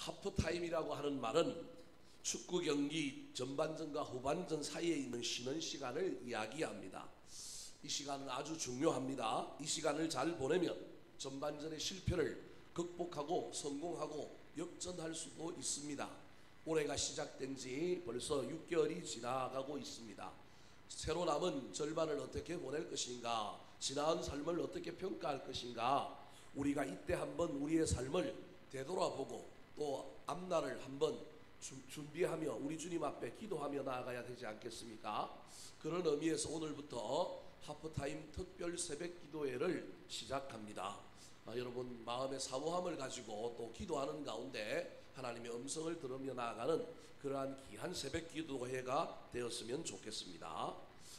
하프타임이라고 하는 말은 축구 경기 전반전과 후반전 사이에 있는 쉬는 시간을 이야기합니다. 이 시간은 아주 중요합니다. 이 시간을 잘 보내면 전반전의 실패를 극복하고 성공하고 역전할 수도 있습니다. 올해가 시작된 지 벌써 6개월이 지나가고 있습니다. 새로 남은 절반을 어떻게 보낼 것인가, 지나온 삶을 어떻게 평가할 것인가, 우리가 이때 한번 우리의 삶을 되돌아보고 또 앞날을 한번 준비하며 우리 주님 앞에 기도하며 나아가야 되지 않겠습니까? 그런 의미에서 오늘부터 하프타임 특별 새벽 기도회를 시작합니다. 여러분 마음의 사모함을 가지고 또 기도하는 가운데 하나님의 음성을 들으며 나아가는 그러한 귀한 새벽 기도회가 되었으면 좋겠습니다.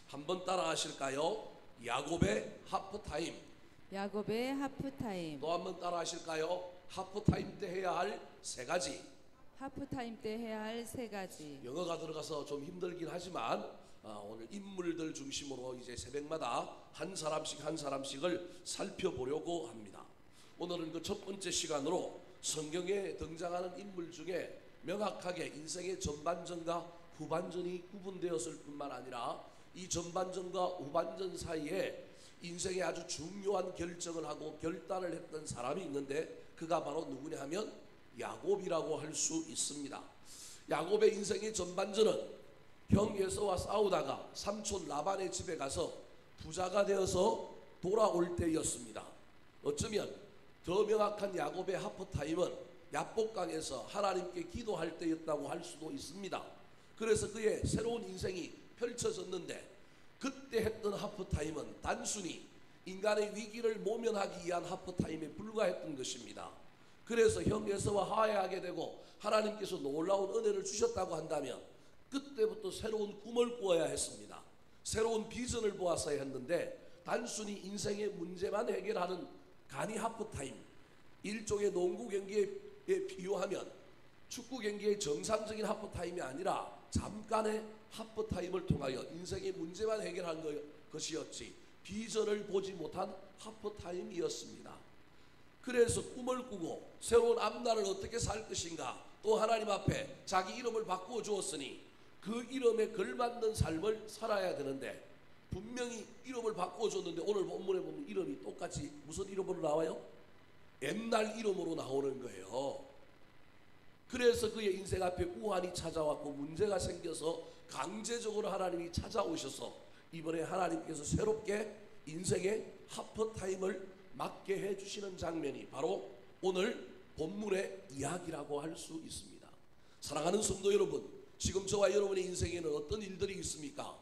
한번 따라 하실까요? 야곱의 하프타임. 야곱의 하프타임. 또 한번 따라 하실까요? 하프타임 때 해야 할 세 가지. 하프타임 때 해야 할 세 가지. 영어가 들어가서 좀 힘들긴 하지만 오늘 인물들 중심으로 이제 새벽마다 한 사람씩을 살펴보려고 합니다. 오늘은 그 첫 번째 시간으로 성경에 등장하는 인물 중에 명확하게 인생의 전반전과 후반전이 구분되었을 뿐만 아니라 이 전반전과 후반전 사이에 인생의 아주 중요한 결정을 하고 결단을 했던 사람이 있는데 그가 바로 누구냐 하면 야곱이라고 할 수 있습니다. 야곱의 인생의 전반전은 형 에서와 싸우다가 삼촌 라반의 집에 가서 부자가 되어서 돌아올 때였습니다. 어쩌면 더 명확한 야곱의 하프타임은 야복강에서 하나님께 기도할 때였다고 할 수도 있습니다. 그래서 그의 새로운 인생이 펼쳐졌는데 그때 했던 하프타임은 단순히 인간의 위기를 모면하기 위한 하프타임에 불과했던 것입니다. 그래서 형 에서와 화해하게 되고 하나님께서 놀라운 은혜를 주셨다고 한다면 그때부터 새로운 꿈을 꾸어야 했습니다. 새로운 비전을 보았어야 했는데 단순히 인생의 문제만 해결하는 간이 하프타임, 일종의 농구 경기에 비유하면 축구 경기의 정상적인 하프타임이 아니라 잠깐의 하프타임을 통하여 인생의 문제만 해결한 것이었지 비전을 보지 못한 하프타임이었습니다. 그래서 꿈을 꾸고 새로운 앞날을 어떻게 살 것인가, 또 하나님 앞에 자기 이름을 바꾸어 주었으니 그 이름에 걸맞는 삶을 살아야 되는데 분명히 이름을 바꾸어 줬는데 오늘 본문에 보면 이름이 똑같이 무슨 이름으로 나와요? 옛날 이름으로 나오는 거예요. 그래서 그의 인생 앞에 우환이 찾아왔고 문제가 생겨서 강제적으로 하나님이 찾아오셔서 이번에 하나님께서 새롭게 인생의 하프타임을 맞게 해주시는 장면이 바로 오늘 본문의 이야기라고 할 수 있습니다. 사랑하는 성도 여러분, 지금 저와 여러분의 인생에는 어떤 일들이 있습니까?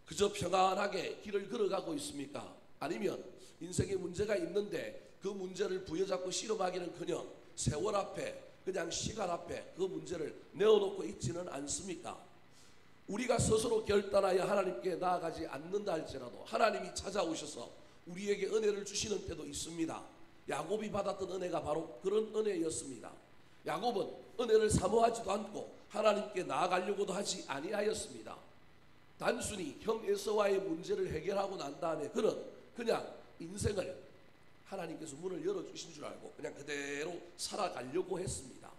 그저 평안하게 길을 걸어가고 있습니까? 아니면 인생에 문제가 있는데 그 문제를 부여잡고 씨름하기는커녕 세월 앞에 그냥 시간 앞에 그 문제를 내어놓고 있지는 않습니까? 우리가 스스로 결단하여 하나님께 나아가지 않는다 할지라도 하나님이 찾아오셔서 우리에게 은혜를 주시는 때도 있습니다. 야곱이 받았던 은혜가 바로 그런 은혜였습니다. 야곱은 은혜를 사모하지도 않고 하나님께 나아가려고도 하지 아니하였습니다. 단순히 형 에서와의 문제를 해결하고 난 다음에 그는 그냥 인생을 하나님께서 문을 열어주신 줄 알고 그냥 그대로 살아가려고 했습니다.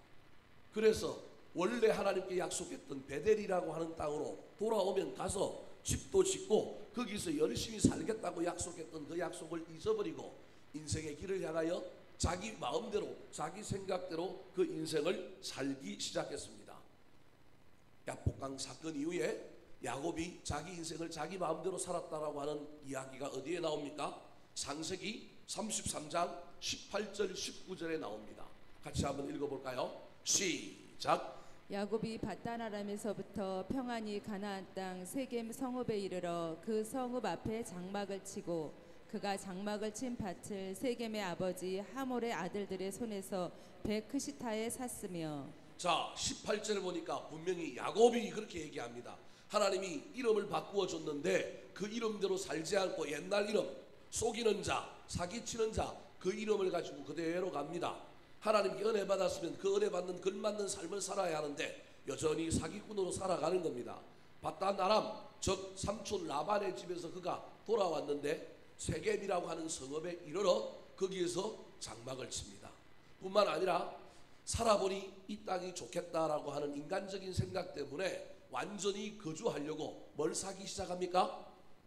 그래서 원래 하나님께 약속했던 베델이라고 하는 땅으로 돌아오면 가서 집도 짓고 거기서 열심히 살겠다고 약속했던 그 약속을 잊어버리고 인생의 길을 향하여 자기 마음대로 자기 생각대로 그 인생을 살기 시작했습니다. 야복강 사건 이후에 야곱이 자기 인생을 자기 마음대로 살았다라고 하는 이야기가 어디에 나옵니까? 창세기 33장 18절 19절에 나옵니다. 같이 한번 읽어볼까요? 시작. 야곱이 밧단 아람에서부터 평안히 가나안 땅 세겜 성읍에 이르러 그 성읍 앞에 장막을 치고 그가 장막을 친 밭을 세겜의 아버지 하몰의 아들들의 손에서 베크시타에 샀으며. 자, 18절에 보니까 분명히 야곱이 그렇게 얘기합니다. 하나님이 이름을 바꾸어 줬는데 그 이름대로 살지 않고 옛날 이름, 속이는 자, 사기치는 자, 그 이름을 가지고 그대로 갑니다. 하나님께 은혜 받았으면 그 은혜 받는 걸맞는 삶을 살아야 하는데 여전히 사기꾼으로 살아가는 겁니다. 밧단 아람, 즉 삼촌 라반의 집에서 그가 돌아왔는데 세겜이라고 하는 성읍에 이르러 거기에서 장막을 칩니다. 뿐만 아니라 살아보니 이 땅이 좋겠다라고 하는 인간적인 생각 때문에 완전히 거주하려고 뭘 사기 시작합니까?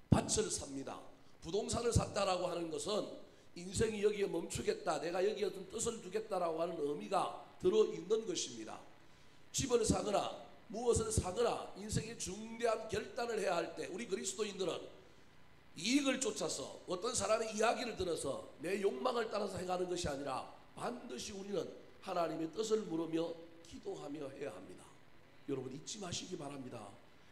밭을 삽니다. 부동산을 샀다라고 하는 것은 인생이 여기에 멈추겠다, 내가 여기에 어떤 뜻을 두겠다라고 하는 의미가 들어있는 것입니다. 집을 사거나 무엇을 사거나 인생의 중대한 결단을 해야 할 때 우리 그리스도인들은 이익을 쫓아서 어떤 사람의 이야기를 들어서 내 욕망을 따라서 행하는 것이 아니라 반드시 우리는 하나님의 뜻을 물으며 기도하며 해야 합니다. 여러분 잊지 마시기 바랍니다.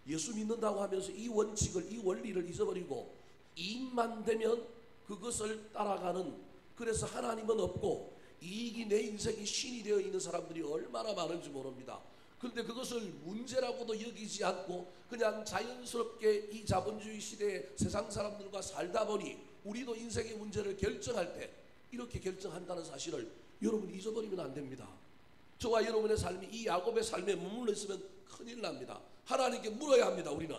예수 믿는다고 하면서 이 원칙을, 이 원리를 잊어버리고 이익만 되면 그것을 따라가는, 그래서 하나님은 없고 이익이 내 인생이 신이 되어 있는 사람들이 얼마나 많은지 모릅니다. 그런데 그것을 문제라고도 여기지 않고 그냥 자연스럽게 이 자본주의 시대에 세상 사람들과 살다 보니 우리도 인생의 문제를 결정할 때 이렇게 결정한다는 사실을 여러분 잊어버리면 안 됩니다. 저와 여러분의 삶이 이 야곱의 삶에 머물러 있으면 큰일 납니다. 하나님께 물어야 합니다. 우리는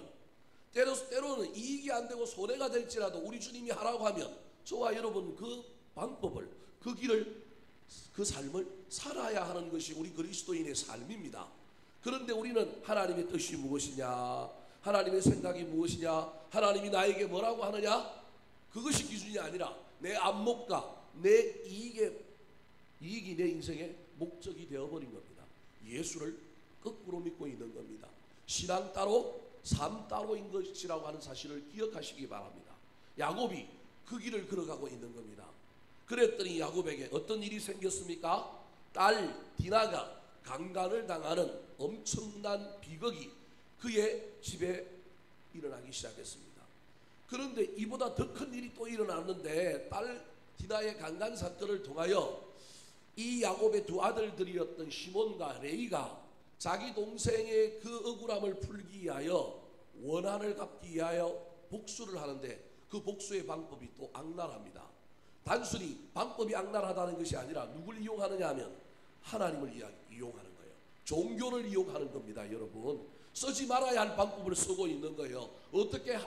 때로는 이익이 안 되고 손해가 될지라도 우리 주님이 하라고 하면 저와 여러분 그 방법을, 그 길을, 그 삶을 살아야 하는 것이 우리 그리스도인의 삶입니다. 그런데 우리는 하나님의 뜻이 무엇이냐, 하나님의 생각이 무엇이냐, 하나님이 나에게 뭐라고 하느냐, 그것이 기준이 아니라 내 안목과 내 이익이 내 인생의 목적이 되어버린 겁니다. 예수를 거꾸로 믿고 있는 겁니다. 신앙 따로 삶 따로인 것이라고 하는 사실을 기억하시기 바랍니다. 야곱이 그 길을 걸어가고 있는 겁니다. 그랬더니 야곱에게 어떤 일이 생겼습니까? 딸 디나가 강간을 당하는 엄청난 비극이 그의 집에 일어나기 시작했습니다. 그런데 이보다 더 큰 일이 또 일어났는데, 딸 디나의 강간 사건을 통하여 이 야곱의 두 아들들이었던 시몬과 레이가 자기 동생의 그 억울함을 풀기 위하여 원한을 갚기 위하여 복수를 하는데 그 복수의 방법이 또 악랄합니다. 단순히 방법이 악랄하다는 것이 아니라 누굴 이용하느냐 하면 하나님을 이용하는 거예요. 종교를 이용하는 겁니다. 여러분, 쓰지 말아야 할 방법을 쓰고 있는 거예요. 어떻게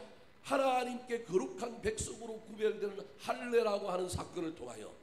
하나님께 거룩한 백성으로 구별되는 할례라고 하는 사건을 통하여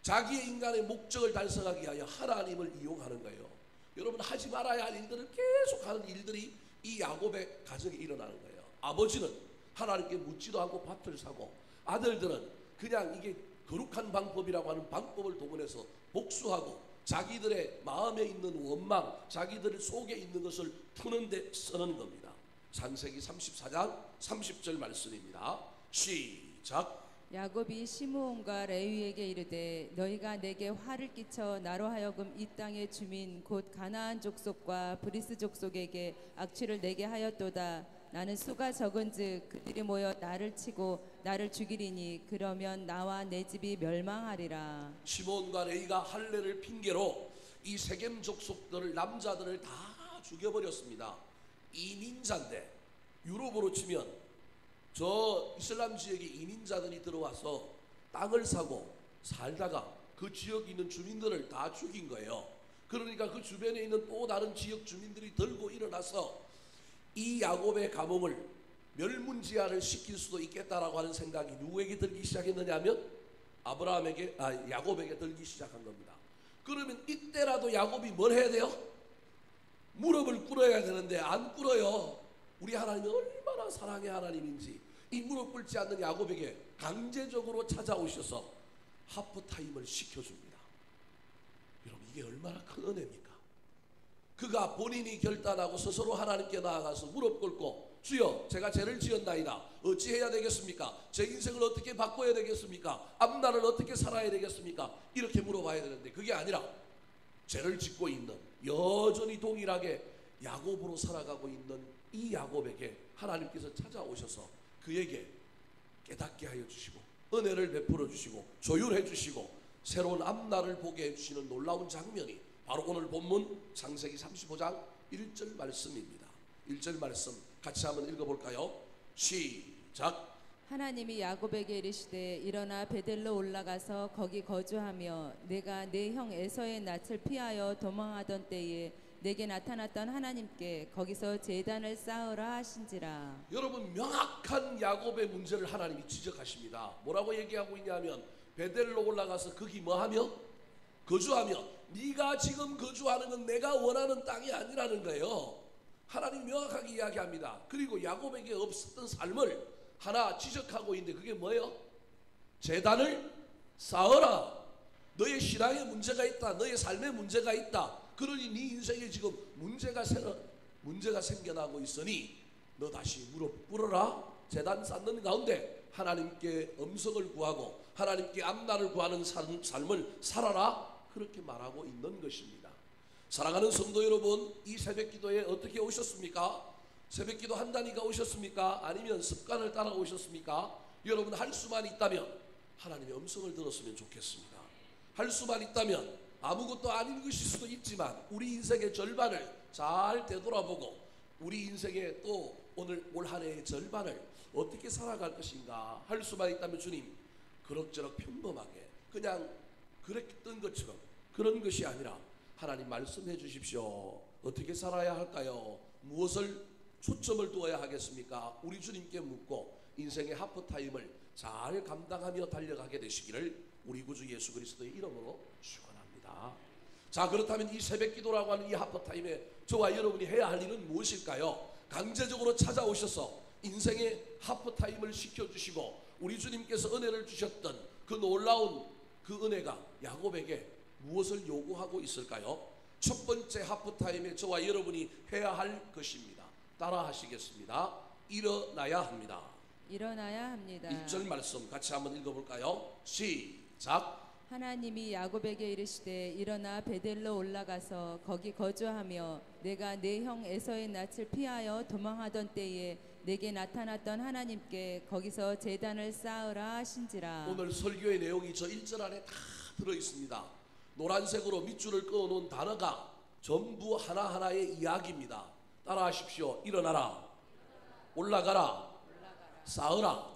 자기의 인간의 목적을 달성하기 위하여 하나님을 이용하는 거예요. 여러분, 하지 말아야 할 일들을 계속 하는 일들이 이 야곱의 가정에 일어나는 거예요. 아버지는 하나님께 묻지도 않고 밭을 사고, 아들들은 그냥 이게 거룩한 방법이라고 하는 방법을 동원해서 복수하고 자기들의 마음에 있는 원망, 자기들 속에 있는 것을 푸는 데 쓰는 겁니다. 창세기 34장 30절 말씀입니다. 시작. 야곱이 시므온과 레위에게 이르되 너희가 내게 화를 끼쳐 나로 하여금 이 땅의 주민 곧 가나안 족속과 브리스 족속에게 악취를 내게 하였도다. 나는 수가 적은즉 그들이 모여 나를 치고 나를 죽이리니 그러면 나와 내 집이 멸망하리라. 시몬과 레이가 할례를 핑계로 이 세겜 족속들을, 남자들을 다 죽여버렸습니다. 이민자인데, 유럽으로 치면 저 이슬람 지역에 이민자들이 들어와서 땅을 사고 살다가 그 지역에 있는 주민들을 다 죽인 거예요. 그러니까 그 주변에 있는 또 다른 지역 주민들이 들고 일어나서 이 야곱의 가뭄을 멸문지화를 시킬 수도 있겠다라고 하는 생각이 누구에게 들기 시작했느냐 하면 야곱에게 들기 시작한 겁니다. 그러면 이때라도 야곱이 뭘 해야 돼요? 무릎을 꿇어야 되는데 안 꿇어요. 우리 하나님이 얼마나 사랑의 하나님인지 이 무릎 꿇지 않는 야곱에게 강제적으로 찾아오셔서 하프타임을 시켜줍니다. 여러분, 이게 얼마나 큰 은혜입니까? 그가 본인이 결단하고 스스로 하나님께 나아가서 무릎 꿇고 주여, 제가 죄를 지었나이다. 어찌해야 되겠습니까? 제 인생을 어떻게 바꿔야 되겠습니까? 앞날을 어떻게 살아야 되겠습니까? 이렇게 물어봐야 되는데 그게 아니라 죄를 짓고 있는, 여전히 동일하게 야곱으로 살아가고 있는 이 야곱에게 하나님께서 찾아오셔서 그에게 깨닫게 하여 주시고 은혜를 베풀어 주시고 조율해 주시고 새로운 앞날을 보게 해주시는 놀라운 장면이 바로 오늘 본문 창세기 35장 1절 말씀입니다. 1절 말씀 같이 한번 읽어볼까요? 시작. 하나님이 야곱에게 이르시되 일어나 베델로 올라가서 거기 거주하며 내가 내 형 에서의 낯을 피하여 도망하던 때에 내게 나타났던 하나님께 거기서 제단을 쌓으라 하신지라. 여러분, 명확한 야곱의 문제를 하나님이 지적하십니다. 뭐라고 얘기하고 있냐면 베델로 올라가서 거기 뭐하며? 거주하며 네가 지금 거주하는 건 내가 원하는 땅이 아니라는 거예요. 하나님이 명확하게 이야기합니다. 그리고 야곱에게 없었던 삶을 하나 지적하고 있는데 그게 뭐예요? 제단을 쌓아라. 너의 신앙에 문제가 있다. 너의 삶에 문제가 있다. 그러니 네 인생에 지금 문제가 생겨나고 있으니 너 다시 무릎 꿇어라. 제단 쌓는 가운데 하나님께 음성을 구하고 하나님께 앞날을 구하는 삶을 살아라. 그렇게 말하고 있는 것입니다. 사랑하는 성도 여러분, 이 새벽 기도에 어떻게 오셨습니까? 새벽 기도 한다니까 오셨습니까? 아니면 습관을 따라 오셨습니까? 여러분 할 수만 있다면 하나님의 음성을 들었으면 좋겠습니다. 할 수만 있다면 아무것도 아닌 것일 수도 있지만 우리 인생의 절반을 잘 되돌아보고 우리 인생의 또 오늘 올 한 해의 절반을 어떻게 살아갈 것인가 할 수만 있다면 주님 그럭저럭 평범하게 그냥 그랬던 것처럼 그런 것이 아니라 하나님 말씀해 주십시오. 어떻게 살아야 할까요? 무엇을 초점을 두어야 하겠습니까? 우리 주님께 묻고 인생의 하프타임을 잘 감당하며 달려가게 되시기를 우리 구주 예수 그리스도의 이름으로 축원합니다. 자, 그렇다면 이 새벽 기도라고 하는 이 하프타임에 저와 여러분이 해야 할 일은 무엇일까요? 강제적으로 찾아오셔서 인생의 하프타임을 시켜주시고 우리 주님께서 은혜를 주셨던 그 놀라운 그 은혜가 야곱에게 무엇을 요구하고 있을까요? 첫 번째 하프타임에 저와 여러분이 해야 할 것입니다. 따라 하시겠습니다. 일어나야 합니다. 일어나야 합니다. 1절 말씀 같이 한번 읽어볼까요? 시작. 하나님이 야곱에게 이르시되 일어나 베델로 올라가서 거기 거주하며 내가 내 형 에서의 낯을 피하여 도망하던 때에 내게 나타났던 하나님께 거기서 제단을 쌓으라 하신지라. 오늘 설교의 내용이 저 1절 안에 다 들어있습니다. 노란색으로 밑줄을 그어놓은 단어가 전부 하나하나의 이야기입니다. 따라하십시오. 일어나라, 올라가라, 쌓으라.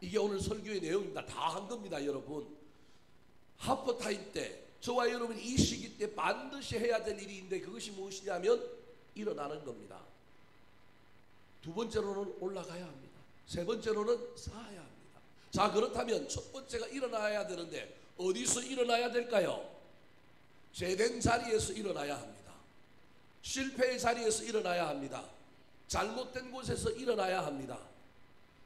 이게 오늘 설교의 내용입니다. 다 한 겁니다. 여러분 하프타임 때 저와 여러분이 이 시기 때 반드시 해야 될 일이 있는데 그것이 무엇이냐면 일어나는 겁니다. 두 번째로는 올라가야 합니다. 세 번째로는 쌓아야 합니다. 자, 그렇다면 첫 번째가 일어나야 되는데 어디서 일어나야 될까요? 죄된 자리에서 일어나야 합니다. 실패의 자리에서 일어나야 합니다. 잘못된 곳에서 일어나야 합니다.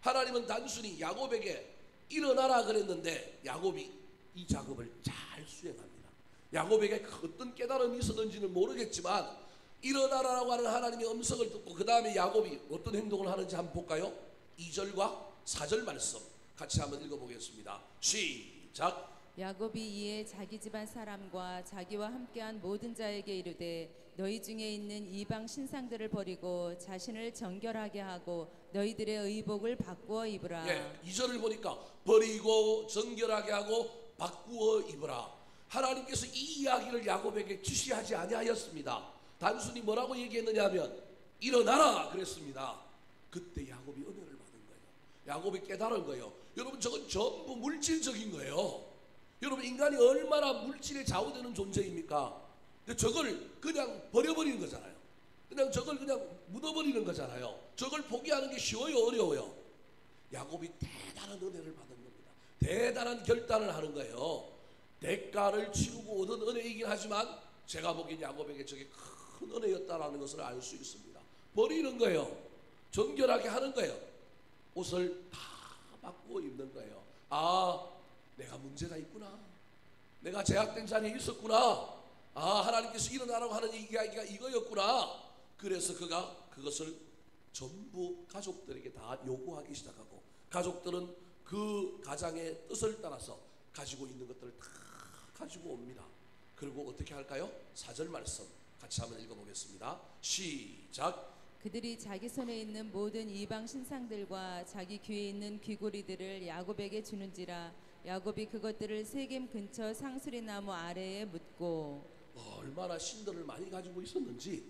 하나님은 단순히 야곱에게 일어나라 그랬는데 야곱이 이 작업을 잘 수행합니다. 야곱에게 어떤 깨달음이 있었는지는 모르겠지만 일어나라라고 하는 하나님의 음성을 듣고 그 다음에 야곱이 어떤 행동을 하는지 한번 볼까요? 2절과 4절 말씀 같이 한번 읽어보겠습니다. 시작. 야곱이 이에 자기 집안 사람과 자기와 함께한 모든 자에게 이르되 너희 중에 있는 이방 신상들을 버리고 자신을 정결하게 하고 너희들의 의복을 바꾸어 입으라. 예, 2절을 보니까 버리고 정결하게 하고 바꾸어 입으라. 하나님께서 이 이야기를 야곱에게 지시하지 아니하였습니다. 단순히 뭐라고 얘기했느냐 하면 일어나라 그랬습니다. 그때 야곱이 은혜를 받은 거예요. 야곱이 깨달은 거예요. 여러분 저건 전부 물질적인 거예요. 여러분 인간이 얼마나 물질에 좌우되는 존재입니까? 근데 저걸 그냥 버려버리는 거잖아요. 그냥 저걸 그냥 묻어버리는 거잖아요. 저걸 포기하는 게 쉬워요, 어려워요? 야곱이 대단한 은혜를 받은 겁니다. 대단한 결단을 하는 거예요. 대가를 치르고 얻은 은혜이긴 하지만 제가 보기엔 야곱에게 저게 큰 은혜였다라는 것을 알 수 있습니다. 버리는 거예요. 정결하게 하는 거예요. 옷을 다 바꾸어 입는 거예요. 아, 내가 문제가 있구나. 내가 제약된 자리에 있었구나. 아, 하나님께서 일어나라고 하는 이야기가 이거였구나. 그래서 그가 그것을 전부 가족들에게 다 요구하기 시작하고 가족들은 그 가장의 뜻을 따라서 가지고 있는 것들을 다 가지고 옵니다. 그리고 어떻게 할까요? 4절 말씀 같이 한번 읽어보겠습니다. 시작. 그들이 자기 손에 있는 모든 이방 신상들과 자기 귀에 있는 귀고리들을 야곱에게 주는지라. 야곱이 그것들을 세겜 근처 상수리 나무 아래에 묻고. 얼마나 신들을 많이 가지고 있었는지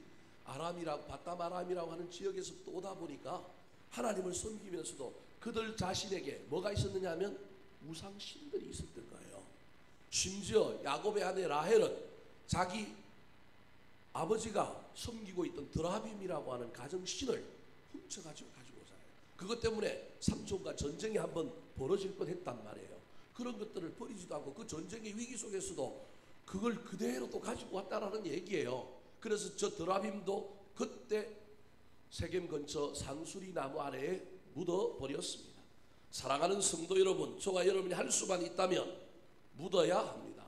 아람이라고 바담 아람이라고 하는 지역에서부터 오다 보니까 하나님을 섬기면서도 그들 자신에게 뭐가 있었느냐 하면 우상 신들이 있었던 거예요. 심지어 야곱의 아내 라헬은 자기 아버지가 섬기고 있던 드라빔이라고 하는 가정신을 훔쳐가지고 오잖아요. 그것 때문에 삼촌과 전쟁이 한번 벌어질 뻔했단 말이에요. 그런 것들을 버리지도 않고 그 전쟁의 위기 속에서도 그걸 그대로 또 가지고 왔다라는 얘기예요. 그래서 저 드라빔도 그때 세겜 근처 상수리 나무 아래에 묻어 버렸습니다. 사랑하는 성도 여러분, 저와 여러분이 할 수만 있다면 묻어야 합니다.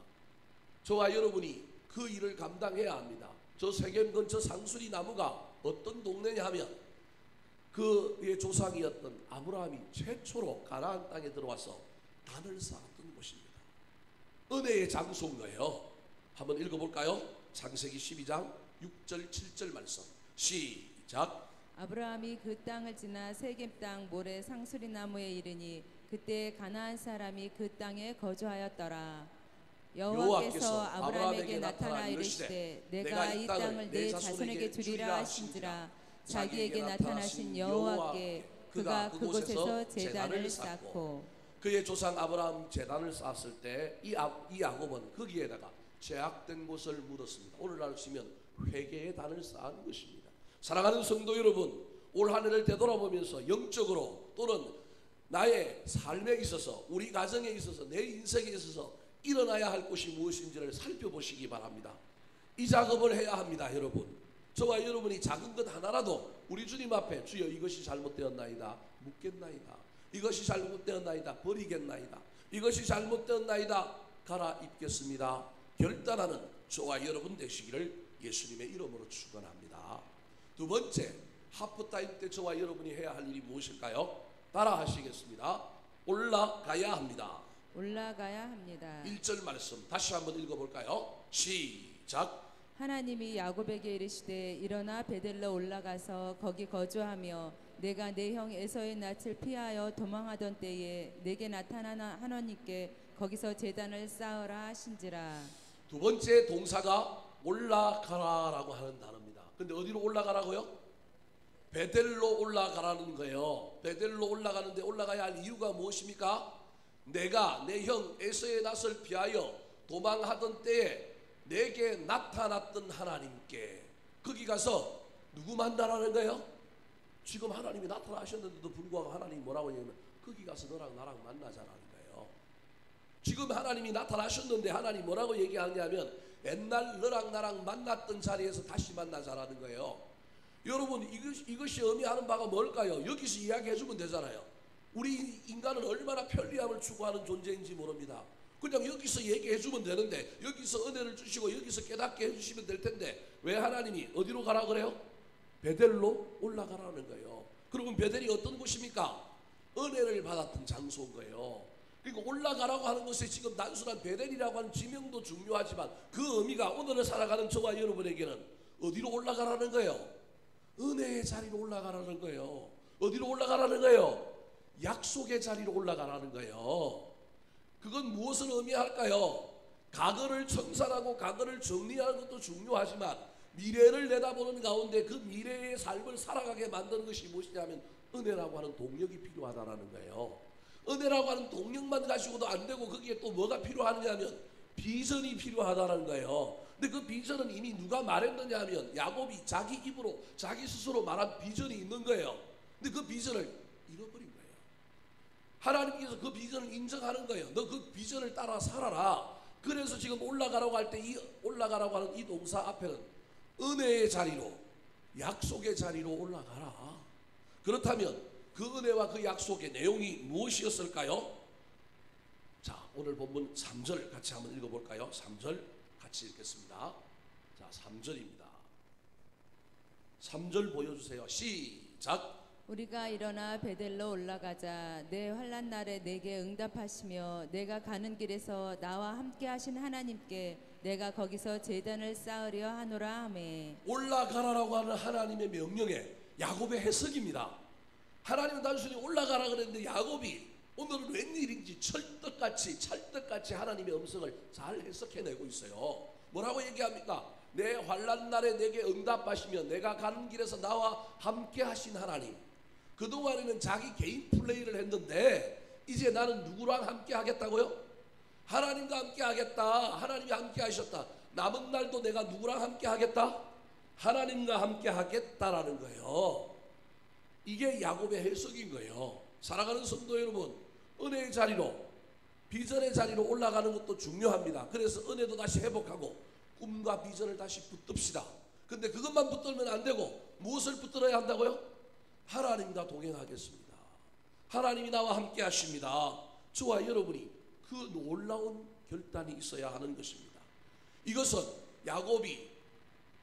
저와 여러분이 그 일을 감당해야 합니다. 저 세겜 근처 상수리 나무가 어떤 동네냐 하면 그의 조상이었던 아브라함이 최초로 가나안 땅에 들어와서 단을 쌓았던 곳입니다. 은혜의 장소인 거예요. 한번 읽어볼까요? 창세기 12장 6절 7절 말씀 시작. 아브라함이 그 땅을 지나 세겜 땅 모래 상수리 나무에 이르니 그때 가나안 사람이 그 땅에 거주하였더라. 여호와께서 아브라함에게 나타나 이르시되 내가 이 땅을 내 자손에게 주리라 하신지라. 자기에게 나타나신 여호와께 그가 그곳에서 제단을 쌓고. 그의 조상 아브라함 제단을 쌓았을 때 이 야곱은 거기에다가 죄악된 곳을 묻었습니다. 오늘날 치면 회개의 단을 쌓은 것입니다. 사랑하는 성도 여러분, 올 한 해를 되돌아보면서 영적으로 또는 나의 삶에 있어서, 우리 가정에 있어서, 내 인생에 있어서 일어나야 할 것이 무엇인지를 살펴보시기 바랍니다. 이 작업을 해야 합니다. 여러분, 저와 여러분이 작은 것 하나라도 우리 주님 앞에 주여 이것이 잘못되었나이다 묻겠나이다, 이것이 잘못되었나이다 버리겠나이다, 이것이 잘못되었나이다 갈아입겠습니다 결단하는 저와 여러분 되시기를 예수님의 이름으로 축원합니다. 두 번째, 하프타임 때 저와 여러분이 해야 할 일이 무엇일까요? 따라 하시겠습니다. 올라가야 합니다. 올라가야 합니다. 1절 말씀 다시 한번 읽어볼까요? 시작. 하나님이 야곱에게 이르시되 일어나 베델로 올라가서 거기 거주하며 내가 내 형 에서의 낯을 피하여 도망하던 때에 내게 나타난 하나님께 거기서 제단을 쌓으라 하신지라. 두 번째 동사가 올라가라라고 하는 단어입니다. 근데 어디로 올라가라고요? 베델로 올라가라는 거예요. 베델로 올라가는데 올라가야 할 이유가 무엇입니까? 내가 내 형 에서의 낯을 피하여 도망하던 때에 내게 나타났던 하나님께, 거기 가서 누구 만나라는 거예요? 지금 하나님이 나타나셨는데도 불구하고 하나님이 뭐라고 얘기하면 거기 가서 너랑 나랑 만나자라는 거예요. 지금 하나님이 나타나셨는데 하나님 뭐라고 얘기하냐면 옛날 너랑 나랑 만났던 자리에서 다시 만나자라는 거예요. 여러분, 이것이 의미하는 바가 뭘까요? 여기서 이야기해주면 되잖아요. 우리 인간은 얼마나 편리함을 추구하는 존재인지 모릅니다. 그냥 여기서 얘기해주면 되는데, 여기서 은혜를 주시고 여기서 깨닫게 해주시면 될 텐데 왜 하나님이 어디로 가라 그래요? 베델로 올라가라는 거예요. 그러면 베델이 어떤 곳입니까? 은혜를 받았던 장소인 거예요. 그러니까 올라가라고 하는 것이 지금 단순한 베델이라고 하는 지명도 중요하지만 그 의미가 오늘을 살아가는 저와 여러분에게는 어디로 올라가라는 거예요? 은혜의 자리로 올라가라는 거예요. 어디로 올라가라는 거예요? 약속의 자리로 올라가라는 거예요. 그건 무엇을 의미할까요? 과거를 청산하고 과거를 정리하는 것도 중요하지만 미래를 내다보는 가운데 그 미래의 삶을 살아가게 만드는 것이 무엇이냐면 은혜라고 하는 동력이 필요하다는 거예요. 은혜라고 하는 동력만 가지고도 안 되고 거기에 또 뭐가 필요하냐면 비전이 필요하다는 거예요. 근데 그 비전은 이미 누가 말했느냐 하면 야곱이 자기 입으로 자기 스스로 말한 비전이 있는 거예요. 근데 그 비전을 잃어버린 거예요. 하나님께서 그 비전을 인정하는 거예요. 너 그 비전을 따라 살아라. 그래서 지금 올라가라고 할 때 이 올라가라고 하는 이 동사 앞에는 은혜의 자리로, 약속의 자리로 올라가라. 그렇다면 그 은혜와 그 약속의 내용이 무엇이었을까요? 자, 오늘 본문 3절 같이 한번 읽어볼까요? 3절 같이 읽겠습니다. 자, 3절입니다. 3절 보여주세요. 시작. 우리가 일어나 베델로 올라가자. 내 환난 날에 내게 응답하시며 내가 가는 길에서 나와 함께 하신 하나님께 내가 거기서 제단을 쌓으려 하노라 하매. 올라가라라고 하는 하나님의 명령에 야곱의 해석입니다. 하나님은 단순히 올라가라 그랬는데 야곱이 오늘은 웬일인지 찰떡같이 하나님의 음성을 잘 해석해내고 있어요. 뭐라고 얘기합니까? 내 환난 날에 내게 응답하시며 내가 가는 길에서 나와 함께 하신 하나님. 그동안에는 자기 개인 플레이를 했는데 이제 나는 누구랑 함께 하겠다고요? 하나님과 함께 하겠다. 하나님이 함께 하셨다. 남은 날도 내가 누구랑 함께 하겠다? 하나님과 함께 하겠다라는 거예요. 이게 야곱의 해석인 거예요. 사랑하는 성도 여러분, 은혜의 자리로, 비전의 자리로 올라가는 것도 중요합니다. 그래서 은혜도 다시 회복하고 꿈과 비전을 다시 붙듭시다. 근데 그것만 붙들면 안 되고 무엇을 붙들어야 한다고요? 하나님과 동행하겠습니다. 하나님이 나와 함께 하십니다. 저와 여러분이 그 놀라운 결단이 있어야 하는 것입니다. 이것은 야곱이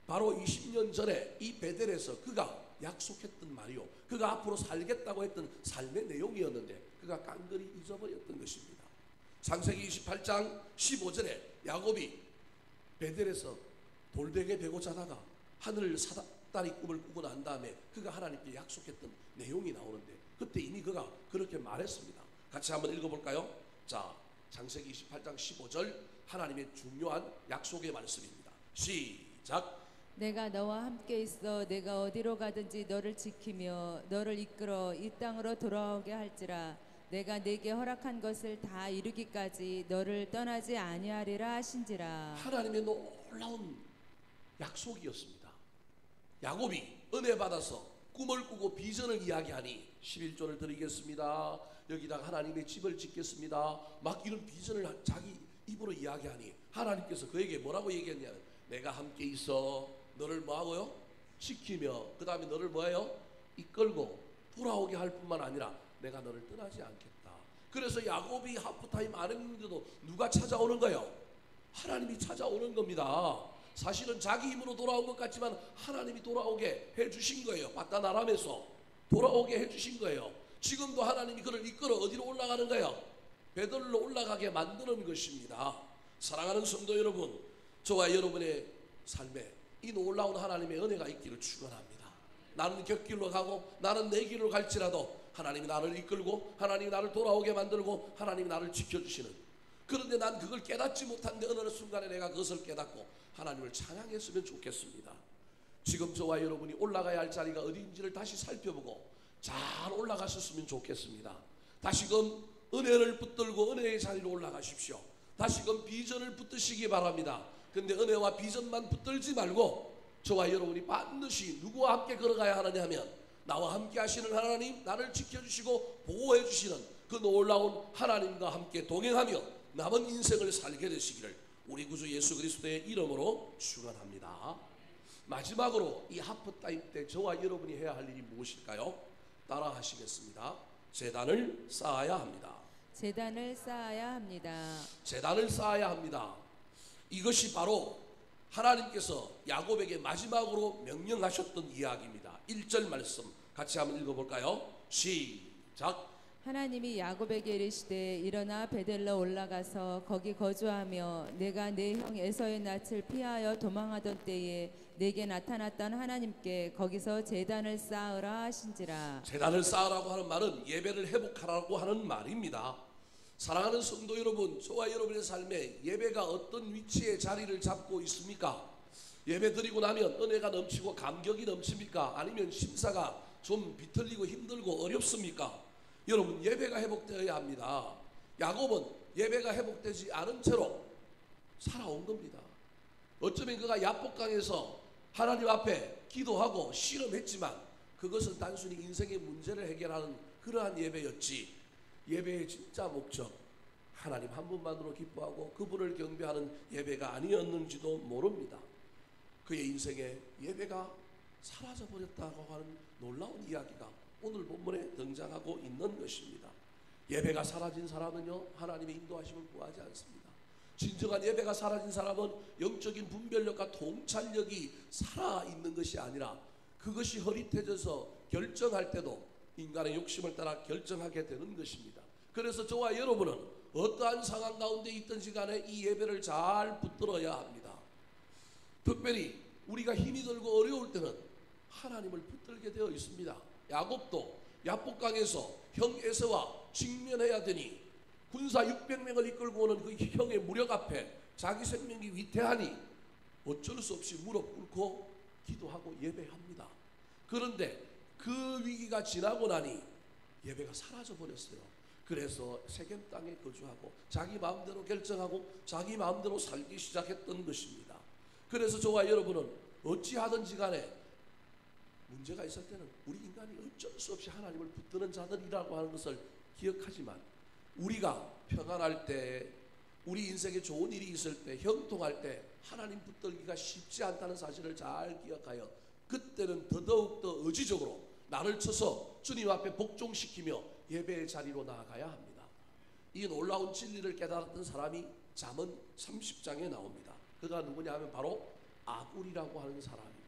바로 20년 전에 이 베델에서 그가 약속했던 말이요, 그가 앞으로 살겠다고 했던 삶의 내용이었는데 그가 깡그리 잊어버렸던 것입니다. 창세기 28장 15절에 야곱이 베델에서 돌베개 베고 자다가 하늘 사다리 꿈을 꾸고 난 다음에 그가 하나님께 약속했던 내용이 나오는데 그때 이미 그가 그렇게 말했습니다. 같이 한번 읽어볼까요? 자, 창세기 28장 15절 하나님의 중요한 약속의 말씀입니다. 시작. 내가 너와 함께 있어 내가 어디로 가든지 너를 지키며 너를 이끌어 이 땅으로 돌아오게 할지라. 내가 내게 허락한 것을 다 이루기까지 너를 떠나지 아니하리라 하신지라. 하나님의 놀라운 약속이었습니다. 야곱이 은혜 받아서 꿈을 꾸고 비전을 이야기하니 11조를 드리겠습니다. 여기다가 하나님의 집을 짓겠습니다. 막 이런 비전을 자기 입으로 이야기하니 하나님께서 그에게 뭐라고 얘기했냐면 내가 함께 있어 너를 뭐하고요? 지키며 그 다음에 너를 뭐예요? 이끌고 돌아오게 할 뿐만 아니라 내가 너를 떠나지 않겠다. 그래서 야곱이 하프타임 안 했는데도 누가 찾아오는 거예요? 하나님이 찾아오는 겁니다. 사실은 자기 힘으로 돌아온 것 같지만 하나님이 돌아오게 해주신 거예요. 바다나람에서 돌아오게 해주신 거예요. 지금도 하나님이 그를 이끌어 어디로 올라가는 거예요? 베들로 올라가게 만드는 것입니다. 사랑하는 성도 여러분, 저와 여러분의 삶에 이 놀라운 하나님의 은혜가 있기를 축원합니다. 나는 곁길로 가고 나는 내 길로 갈지라도 하나님이 나를 이끌고 하나님이 나를 돌아오게 만들고 하나님이 나를 지켜주시는, 그런데 난 그걸 깨닫지 못한데 어느 순간에 내가 그것을 깨닫고 하나님을 찬양했으면 좋겠습니다. 지금 저와 여러분이 올라가야 할 자리가 어디인지를 다시 살펴보고 잘 올라가셨으면 좋겠습니다. 다시금 은혜를 붙들고 은혜의 자리로 올라가십시오. 다시금 비전을 붙드시기 바랍니다. 근데 은혜와 비전만 붙들지 말고 저와 여러분이 반드시 누구와 함께 걸어가야 하느냐 하면 나와 함께 하시는 하나님, 나를 지켜주시고 보호해 주시는 그 놀라운 하나님과 함께 동행하며 남은 인생을 살게 되시기를 우리 구주 예수 그리스도의 이름으로 축원합니다. 마지막으로 이 하프타임 때 저와 여러분이 해야 할 일이 무엇일까요? 따라 하시겠습니다. 제단을 쌓아야 합니다. 제단을 쌓아야 합니다. 제단을 쌓아야 합니다. 이것이 바로 하나님께서 야곱에게 마지막으로 명령하셨던 이야기입니다. 1절 말씀 같이 한번 읽어볼까요? 시작. 하나님이 야곱에게 이르시되 일어나 베델로 올라가서 거기 거주하며 내가 내 형 에서의 낯을 피하여 도망하던 때에 내게 나타났던 하나님께 거기서 제단을 쌓으라 하신지라. 제단을 쌓으라고 하는 말은 예배를 회복하라고 하는 말입니다. 사랑하는 성도 여러분, 저와 여러분의 삶에 예배가 어떤 위치에 자리를 잡고 있습니까? 예배 드리고 나면 은혜가 넘치고 감격이 넘칩니까? 아니면 심사가 좀 비틀리고 힘들고 어렵습니까? 여러분, 예배가 회복되어야 합니다. 야곱은 예배가 회복되지 않은 채로 살아온 겁니다. 어쩌면 그가 야복강에서 하나님 앞에 기도하고 씨름했지만 그것은 단순히 인생의 문제를 해결하는 그러한 예배였지, 예배의 진짜 목적 하나님 한 분만으로 기뻐하고 그분을 경배하는 예배가 아니었는지도 모릅니다. 그의 인생에 예배가 사라져버렸다고 하는 놀라운 이야기가 오늘 본문에 등장하고 있는 것입니다. 예배가 사라진 사람은요, 하나님의 인도하심을 구하지 않습니다. 진정한 예배가 사라진 사람은 영적인 분별력과 통찰력이 살아있는 것이 아니라 그것이 흐릿해져서 결정할 때도 인간의 욕심을 따라 결정하게 되는 것입니다. 그래서 저와 여러분은 어떠한 상황 가운데 있든지 간에 이 예배를 잘 붙들어야 합니다. 특별히 우리가 힘이 들고 어려울 때는 하나님을 붙들게 되어 있습니다. 야곱도 야복강에서 형 에서와 직면해야 되니 군사 600명을 이끌고 오는 그 형의 무력 앞에 자기 생명이 위태하니 어쩔 수 없이 무릎 꿇고 기도하고 예배합니다. 그런데 그 위기가 지나고 나니 예배가 사라져 버렸어요. 그래서 세겜 땅에 거주하고 자기 마음대로 결정하고 자기 마음대로 살기 시작했던 것입니다. 그래서 저와 여러분은 어찌하든지 간에 문제가 있을 때는 우리 인간이 어쩔 수 없이 하나님을 붙드는 자들이라고 하는 것을 기억하지만 우리가 평안할 때, 우리 인생에 좋은 일이 있을 때, 형통할 때 하나님 붙들기가 쉽지 않다는 사실을 잘 기억하여 그때는 더더욱더 의지적으로 나를 쳐서 주님 앞에 복종시키며 예배의 자리로 나아가야 합니다. 이 놀라운 진리를 깨달았던 사람이 잠언 30장에 나옵니다. 그가 누구냐 하면 바로 아굴이라고 하는 사람입니다.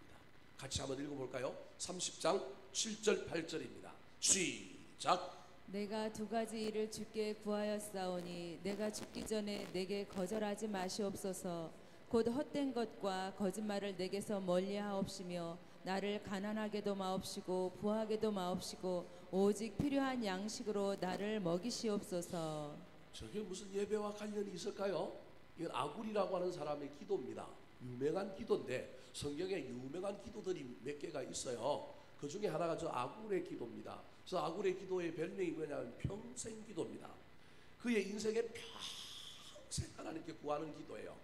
같이 한번 읽어볼까요? 30장 7절 8절입니다. 시작. 내가 두 가지 일을 주께 구하였사오니 내가 죽기 전에 내게 거절하지 마시옵소서. 곧 헛된 것과 거짓말을 내게서 멀리하옵시며 나를 가난하게도 마옵시고 부하게도 마옵시고 오직 필요한 양식으로 나를 먹이시옵소서. 저게 무슨 예배와 관련이 있을까요? 이건 아굴이라고 하는 사람의 기도입니다. 유명한 기도인데 성경에 유명한 기도들이 몇 개가 있어요. 그 중에 하나가 저 아굴의 기도입니다. 저 아굴의 기도의 별명이 뭐냐면 평생 기도입니다. 그의 인생에 평생 하나님께 구하는 기도예요.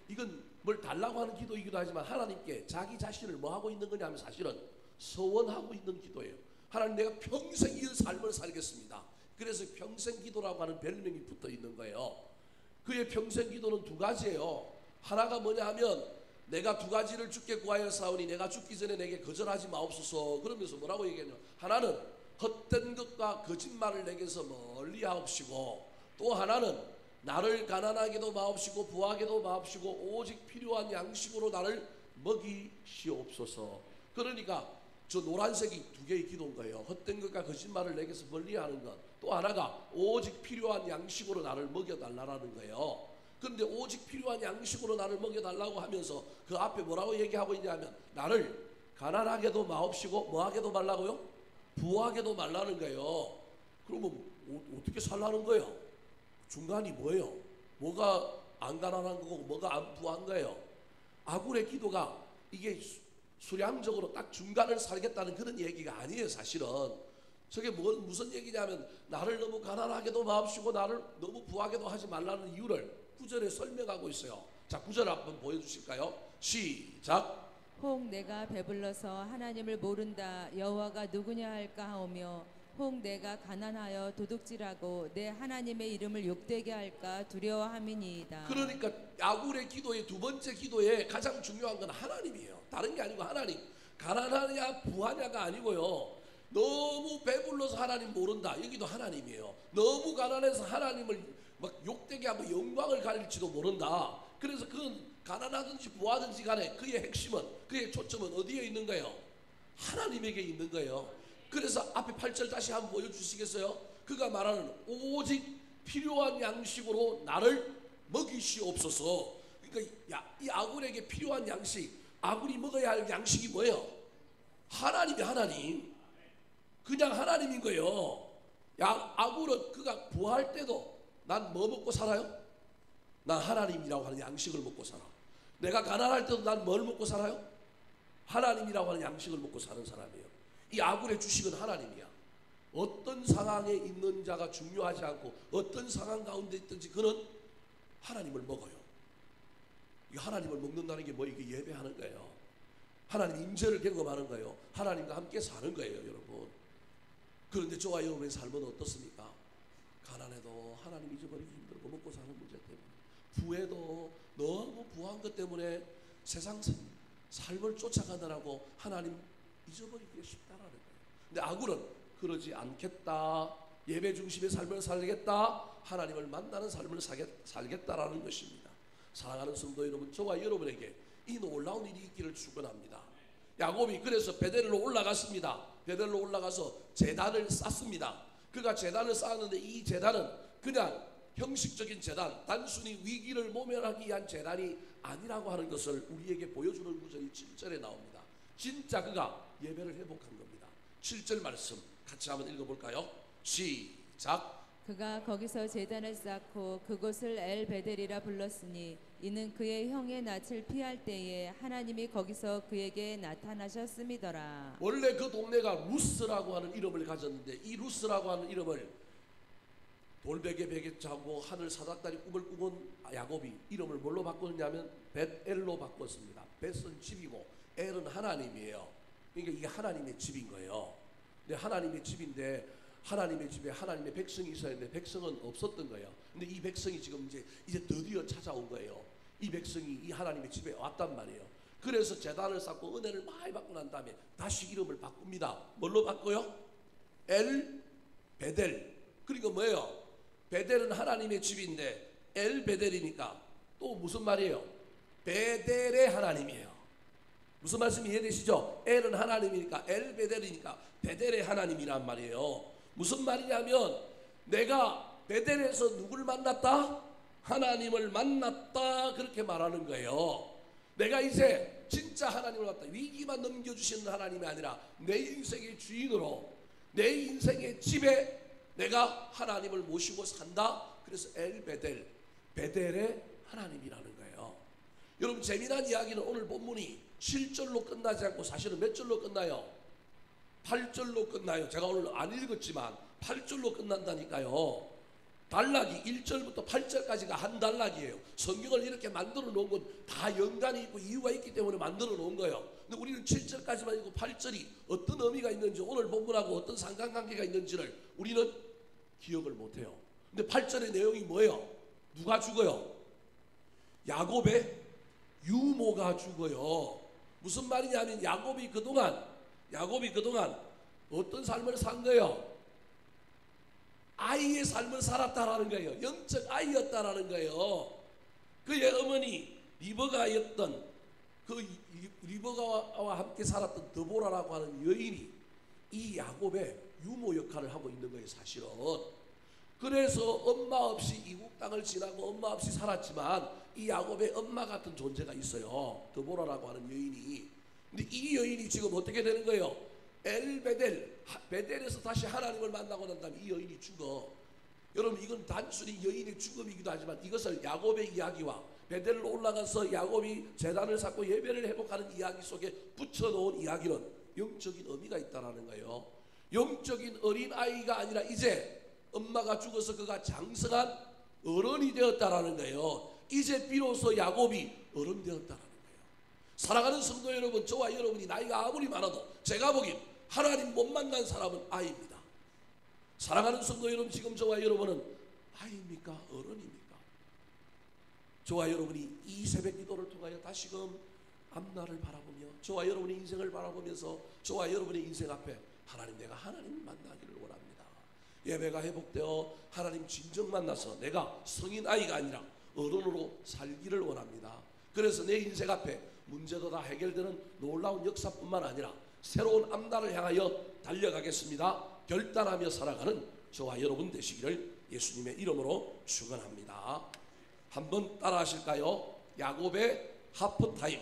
이건 뭘 달라고 하는 기도이기도 하지만 하나님께 자기 자신을 뭐 하고 있는 거냐면 사실은 서원하고 있는 기도예요. 하나님, 내가 평생 이 삶을 살겠습니다. 그래서 평생 기도라고 하는 별명이 붙어 있는 거예요. 그의 평생 기도는 두 가지예요. 하나가 뭐냐 하면 내가 두 가지를 주께 구하였사오니 내가 죽기 전에 내게 거절하지 마옵소서. 그러면서 뭐라고 얘기하냐, 하나는 헛된 것과 거짓말을 내게서 멀리 하옵시고, 또 하나는 나를 가난하게도 마옵시고 부하게도 마옵시고 오직 필요한 양식으로 나를 먹이시옵소서. 그러니까 저 노란색이 두 개의 기도인 거예요. 헛된 것과 거짓말을 내게서 멀리하는 것, 또 하나가 오직 필요한 양식으로 나를 먹여달라는 거예요. 그런데 오직 필요한 양식으로 나를 먹여달라고 하면서 그 앞에 뭐라고 얘기하고 있냐면 나를 가난하게도 마옵시고 뭐하게도 말라고요? 부하게도 말라는 거예요. 그러면 어떻게 살라는 거예요? 중간이 뭐예요? 뭐가 안 가난한 거고 뭐가 안 부한 거예요? 아굴의 기도가 이게 수량적으로 딱 중간을 살겠다는 그런 얘기가 아니에요. 사실은 저게 무슨 얘기냐면 나를 너무 가난하게도 마옵시고 나를 너무 부하게도 하지 말라는 이유를 9절에 설명하고 있어요. 자, 9절 한번 보여주실까요? 시작. 혹 내가 배불러서 하나님을 모른다 여호와가 누구냐 할까 하오며 혹 내가 가난하여 도둑질하고 내 하나님의 이름을 욕되게 할까 두려워함이니이다. 그러니까 아굴의 기도의 두 번째 기도에 가장 중요한 건 하나님이에요. 다른 게 아니고 하나님. 가난하냐 부하냐가 아니고요. 너무 배불러서 하나님 모른다. 여기도 하나님이에요. 너무 가난해서 하나님을 막 욕되게 하고 영광을 가릴지도 모른다. 그래서 그건 가난하든지 부하든지 간에 그의 핵심은, 그의 초점은 어디에 있는 거예요? 하나님에게 있는 거예요. 그래서 앞에 8절 다시 한번 보여주시겠어요? 그가 말하는 오직 필요한 양식으로 나를 먹이시옵소서. 그러니까 이 아굴에게 필요한 양식, 아굴이 먹어야 할 양식이 뭐예요? 하나님이 하나님. 그냥 하나님인 거예요. 아굴은 그가 부할 때도 난 뭐 먹고 살아요? 난 하나님이라고 하는 양식을 먹고 살아. 내가 가난할 때도 난 뭘 먹고 살아요? 하나님이라고 하는 양식을 먹고 사는 사람이에요. 이 아굴의 주식은 하나님이야. 어떤 상황에 있는 자가 중요하지 않고 어떤 상황 가운데 있든지 그는 하나님을 먹어요. 이 하나님을 먹는다는 게 뭐 이게 예배하는 거예요. 하나님 임재를 경험하는 거예요. 하나님과 함께 사는 거예요, 여러분. 그런데 저와 여러분의 삶은 어떻습니까? 가난해도 하나님 잊어버리기 힘들고 먹고 사는 문제 때문에, 부해도 너무 부한 것 때문에 세상 삶을 쫓아가느라고 하나님 잊어버리기가 쉽다라는 거예요. 근데 아굴은 그러지 않겠다. 예배 중심의 삶을 살겠다. 하나님을 만나는 삶을 살겠다라는 것입니다. 사랑하는 성도 여러분, 저와 여러분에게 이 놀라운 일이 있기를 축원합니다. 야곱이 그래서 베델로 올라갔습니다. 베델로 올라가서 제단을 쌓습니다. 그가 제단을 쌓았는데 이 제단은 그냥 형식적인 제단, 단순히 위기를 모면하기 위한 제단이 아니라고 하는 것을 우리에게 보여주는 구절이 7절에 나옵니다. 진짜 그가 예배를 회복한 겁니다. 7절 말씀 같이 한번 읽어볼까요? 시작. 그가 거기서 제단을 쌓고 그곳을 엘베델이라 불렀으니 이는 그의 형의 낯을 피할 때에 하나님이 거기서 그에게 나타나셨음이더라. 원래 그 동네가 루스라고 하는 이름을 가졌는데 이 루스라고 하는 이름을 돌베개 베개 자고 하늘 사닥다리 꿈을 꾸건 야곱이 이름을 뭘로 바꿨냐면 벳엘로 바꿨습니다. 벳은 집이고 엘은 하나님이에요. 그러니까 이게 하나님의 집인 거예요. 근데 하나님의 집인데 하나님의 집에 하나님의 백성이 있어야 하는데 백성은 없었던 거예요. 근데 이 백성이 지금 이제 드디어 찾아온 거예요. 이 백성이 이 하나님의 집에 왔단 말이에요. 그래서 제단을 쌓고 은혜를 많이 받고 난 다음에 다시 이름을 바꿉니다. 뭘로 바꿔요? 엘 베델. 그러니까 뭐예요? 베델은 하나님의 집인데 엘 베델이니까 또 무슨 말이에요? 베델의 하나님이에요. 무슨 말씀이 이해되시죠? 엘은 하나님이니까 엘 베델이니까 베델의 하나님이란 말이에요. 무슨 말이냐면 내가 베델에서 누굴 만났다? 하나님을 만났다, 그렇게 말하는 거예요. 내가 이제 진짜 하나님을 만났다. 위기만 넘겨주시는 하나님이 아니라 내 인생의 주인으로 내 인생의 집에 내가 하나님을 모시고 산다. 그래서 엘 베델, 베델의 하나님이라는 거예요. 여러분, 재미난 이야기는 오늘 본문이 7절로 끝나지 않고 사실은 몇 절로 끝나요? 8절로 끝나요. 제가 오늘 안 읽었지만 8절로 끝난다니까요. 단락이 1절부터 8절까지가 한 단락이에요. 성경을 이렇게 만들어 놓은 건 다 연관이 있고 이유가 있기 때문에 만들어 놓은 거예요. 근데 우리는 7절까지만 읽고 8절이 어떤 의미가 있는지, 오늘 본문하고 어떤 상관관계가 있는지를 우리는 기억을 못해요. 근데 8절의 내용이 뭐예요? 누가 죽어요? 야곱의 유모가 죽어요. 무슨 말이냐면 야곱이 그동안 어떤 삶을 산 거예요? 아이의 삶을 살았다라는 거예요. 영적 아이였다라는 거예요. 그의 어머니 리버가였던 그 리버가와 함께 살았던 드보라라고 하는 여인이 이 야곱의 유모 역할을 하고 있는 거예요, 사실은. 그래서 엄마 없이 이국 땅을 지나고 엄마 없이 살았지만 이 야곱의 엄마 같은 존재가 있어요. 드보라라고 하는 여인이. 근데 이 여인이 지금 어떻게 되는 거예요? 엘 베델, 베델에서 다시 하나님을 만나고 난 다음에 이 여인이 죽어. 여러분, 이건 단순히 여인의 죽음이기도 하지만 이것을 야곱의 이야기와 베델로 올라가서 야곱이 제단을 쌓고 예배를 회복하는 이야기 속에 붙여놓은 이야기는 영적인 의미가 있다는 거예요. 영적인 어린아이가 아니라 이제 엄마가 죽어서 그가 장성한 어른이 되었다라는 거예요. 이제 비로소 야곱이 어른 되었다라는 거예요. 사랑하는 성도 여러분, 저와 여러분이 나이가 아무리 많아도 제가 보기엔 하나님 못 만난 사람은 아이입니다. 사랑하는 성도 여러분, 지금 저와 여러분은 아이입니까? 어른입니까? 저와 여러분이 이 새벽 기도를 통하여 다시금 앞날을 바라보며 저와 여러분의 인생을 바라보면서 저와 여러분의 인생 앞에 하나님, 내가 하나님을 만나기를 원합니다. 예배가 회복되어 하나님 진정 만나서 내가 성인 아이가 아니라 어른으로 살기를 원합니다. 그래서 내 인생 앞에 문제도 다 해결되는 놀라운 역사뿐만 아니라 새로운 앞날을 향하여 달려가겠습니다. 결단하며 살아가는 저와 여러분 되시기를 예수님의 이름으로 축원합니다. 한번 따라 하실까요? 야곱의 하프타임.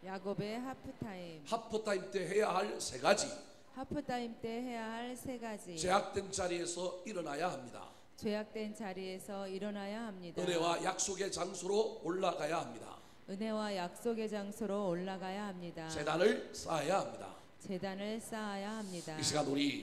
야곱의 하프타임. 하프타임 때 해야 할 세 가지. 하프타임 때 해야 할 세 가지. 제약된 자리에서 일어나야 합니다. 죄악된 자리에서 일어나야 합니다. 은혜와 약속의 장소로 올라가야 합니다. 은혜와 약속의 장소로 올라가야 합니다. 제단을 쌓아야 합니다. 제단을 쌓아야 합니다. 이 시간 우리